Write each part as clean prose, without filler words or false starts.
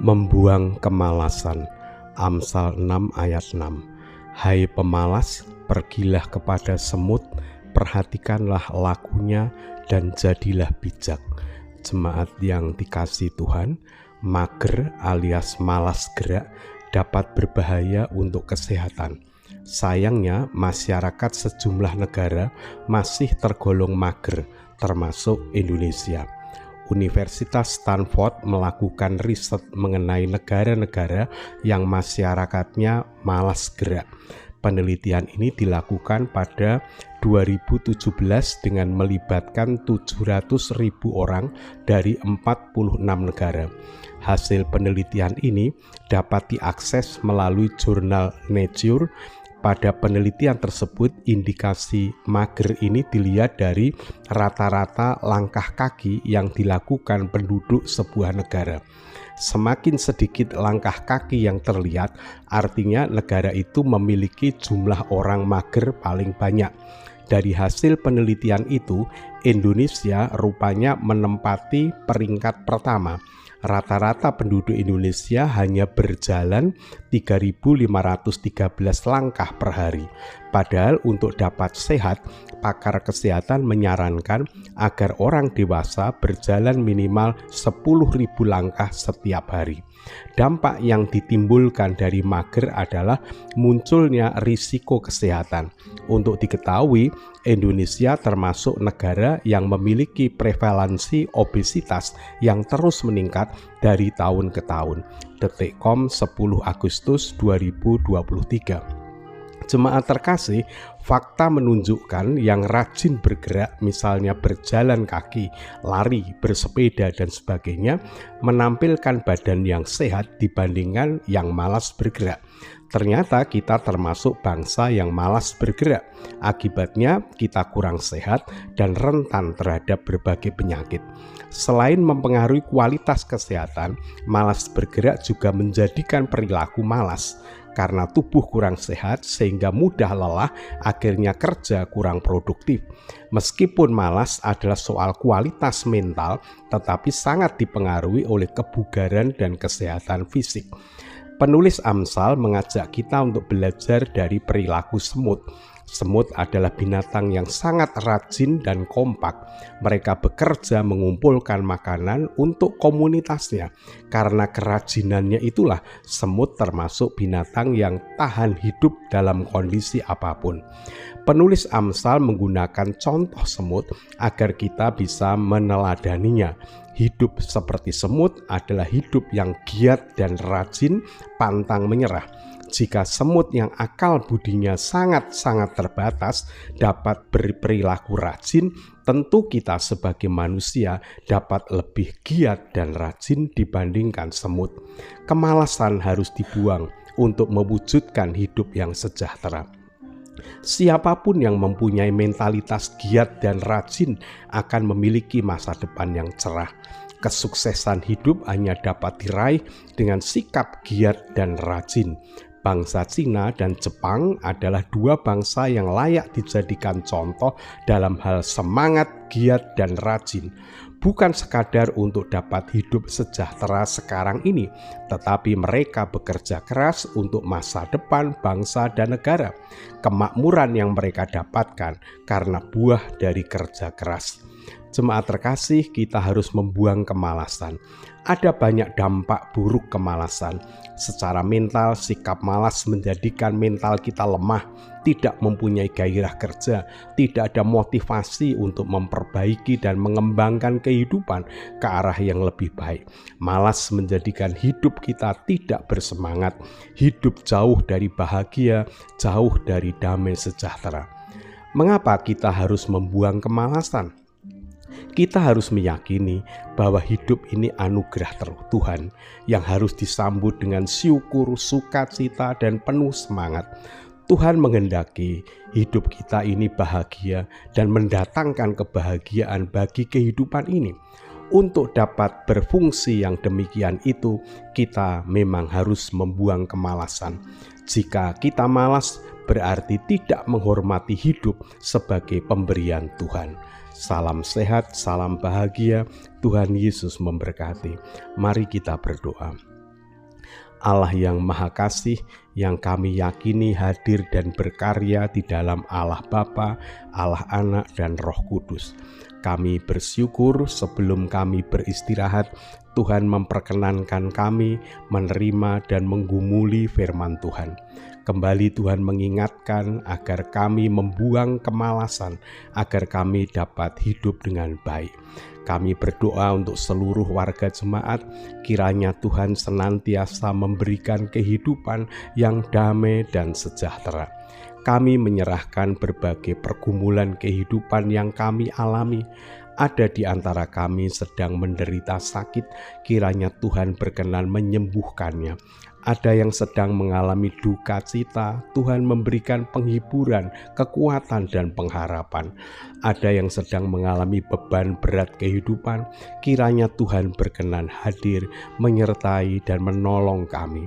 Membuang kemalasan. Amsal 6 ayat 6. Hai pemalas, pergilah kepada semut, perhatikanlah lakunya dan jadilah bijak. Jemaat yang dikasihi Tuhan, mager alias malas gerak dapat berbahaya untuk kesehatan. Sayangnya masyarakat sejumlah negara masih tergolong mager, termasuk Indonesia. Universitas Stanford melakukan riset mengenai negara-negara yang masyarakatnya malas gerak. Penelitian ini dilakukan pada 2017 dengan melibatkan 700.000 orang dari 46 negara. Hasil penelitian ini dapat diakses melalui jurnal Nature. Pada penelitian tersebut, indikasi mager ini dilihat dari rata-rata langkah kaki yang dilakukan penduduk sebuah negara. Semakin sedikit langkah kaki yang terlihat, artinya negara itu memiliki jumlah orang mager paling banyak. Dari hasil penelitian itu, Indonesia rupanya menempati peringkat pertama. Rata-rata penduduk Indonesia hanya berjalan 3.513 langkah per hari. Padahal untuk dapat sehat, pakar kesehatan menyarankan agar orang dewasa berjalan minimal 10.000 langkah setiap hari. Dampak yang ditimbulkan dari mager adalah munculnya risiko kesehatan. Untuk diketahui, Indonesia termasuk negara yang memiliki prevalensi obesitas yang terus meningkat dari tahun ke tahun. Detik.com 10 Agustus 2023. Jemaat terkasih, fakta menunjukkan yang rajin bergerak, misalnya berjalan kaki, lari, bersepeda, dan sebagainya, menampilkan badan yang sehat dibandingkan yang malas bergerak. Ternyata kita termasuk bangsa yang malas bergerak. Akibatnya kita kurang sehat dan rentan terhadap berbagai penyakit. Selain mempengaruhi kualitas kesehatan, malas bergerak juga menjadikan perilaku malas. Karena tubuh kurang sehat sehingga mudah lelah, akhirnya kerja kurang produktif. Meskipun malas adalah soal kualitas mental, tetapi sangat dipengaruhi oleh kebugaran dan kesehatan fisik. Penulis Amsal mengajak kita untuk belajar dari perilaku semut. Semut adalah binatang yang sangat rajin dan kompak. Mereka bekerja mengumpulkan makanan untuk komunitasnya. Karena kerajinannya itulah semut termasuk binatang yang tahan hidup dalam kondisi apapun. Penulis Amsal menggunakan contoh semut agar kita bisa meneladaninya. Hidup seperti semut adalah hidup yang giat dan rajin, pantang menyerah. Jika semut yang akal budinya sangat-sangat terbatas dapat berperilaku rajin, tentu kita sebagai manusia dapat lebih giat dan rajin dibandingkan semut. Kemalasan harus dibuang untuk mewujudkan hidup yang sejahtera. Siapapun yang mempunyai mentalitas giat dan rajin akan memiliki masa depan yang cerah. Kesuksesan hidup hanya dapat diraih dengan sikap giat dan rajin. Bangsa Cina dan Jepang adalah dua bangsa yang layak dijadikan contoh dalam hal semangat, giat, dan rajin. Bukan sekadar untuk dapat hidup sejahtera sekarang ini, tetapi mereka bekerja keras untuk masa depan bangsa dan negara. Kemakmuran yang mereka dapatkan karena buah dari kerja keras. Jemaat terkasih, kita harus membuang kemalasan. Ada banyak dampak buruk kemalasan. Secara mental, sikap malas menjadikan mental kita lemah, tidak mempunyai gairah kerja, tidak ada motivasi untuk memperbaiki dan mengembangkan kehidupan ke arah yang lebih baik. Malas menjadikan hidup kita tidak bersemangat, hidup jauh dari bahagia, jauh dari damai sejahtera. Mengapa kita harus membuang kemalasan? Kita harus meyakini bahwa hidup ini anugerah Tuhan yang harus disambut dengan syukur, sukacita, dan penuh semangat. Tuhan menghendaki hidup kita ini bahagia dan mendatangkan kebahagiaan bagi kehidupan ini. Untuk dapat berfungsi yang demikian itu, kita memang harus membuang kemalasan. Jika kita malas, berarti tidak menghormati hidup sebagai pemberian Tuhan. Salam sehat, salam bahagia, Tuhan Yesus memberkati. Mari kita berdoa. Allah yang Maha Kasih, yang kami yakini hadir dan berkarya di dalam Allah Bapa, Allah Anak, dan Roh Kudus. Kami bersyukur sebelum kami beristirahat, Tuhan memperkenankan kami menerima dan menggumuli firman Tuhan. Kembali Tuhan mengingatkan agar kami membuang kemalasan, agar kami dapat hidup dengan baik. Kami berdoa untuk seluruh warga jemaat, kiranya Tuhan senantiasa memberikan kehidupan yang damai dan sejahtera. Kami menyerahkan berbagai pergumulan kehidupan yang kami alami. Ada di antara kami sedang menderita sakit, kiranya Tuhan berkenan menyembuhkannya. Ada yang sedang mengalami duka cita, Tuhan memberikan penghiburan, kekuatan, dan pengharapan. Ada yang sedang mengalami beban berat kehidupan, kiranya Tuhan berkenan hadir, menyertai, dan menolong kami.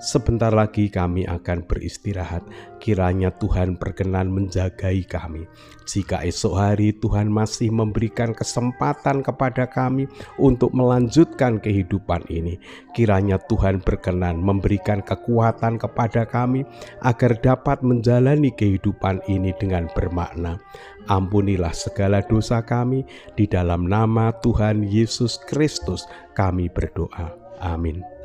Sebentar lagi kami akan beristirahat, kiranya Tuhan berkenan menjagai kami. Jika esok hari Tuhan masih memberikan kesempatan kepada kami untuk melanjutkan kehidupan ini, kiranya Tuhan berkenan memberikan kekuatan kepada kami agar dapat menjalani kehidupan ini dengan bermakna. Ampunilah segala dosa kami, di dalam nama Tuhan Yesus Kristus kami berdoa. Amin.